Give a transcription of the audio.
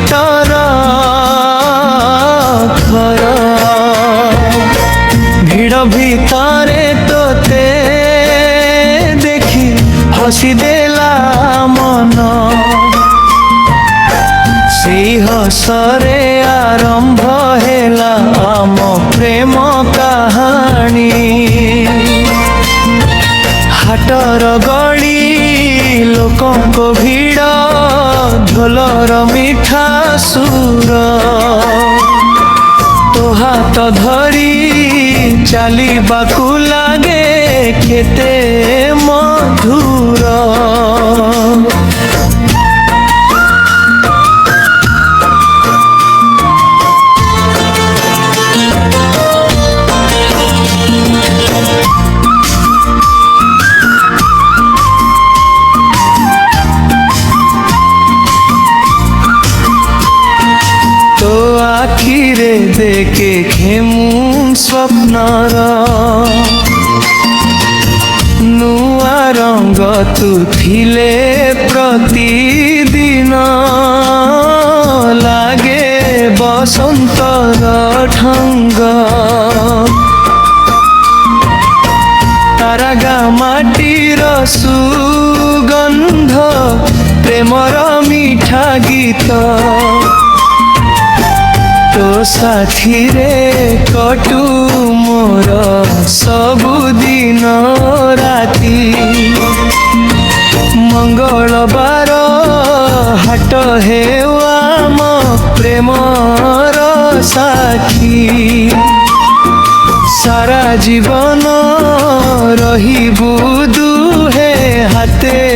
ভিতর ঘর ভিড় ভিতরে তোতে দেখি হসি দেলা মন সেই হসরে আরম্ভ হেলা আম প্রেম কাহানী হাটর গଳି ଲୋକଙ୍କ ଭିଡ଼ ଢୋଲର ମିଠା ସୁର ତୋ ହାତ ଧରି ଚାଲିବାକୁ ଲାଗେ କେତେ ମଧୁର। আখিরে দেখে খেমু স্বপ্নর নূয়া রঙ তু থিলে প্রতিদিন লাগে বসন্তর ঢঙ্গ তারাগা মাটির সুগন্ধ প্রেমর মিঠা গীত তো সাথীরে কটু মোর ସବୁଦିନ রাতি মঙ্গলবার হাট হেউ আম প্রেমর সাক্ষী সারা জীবন রহিবু দুহে হাতে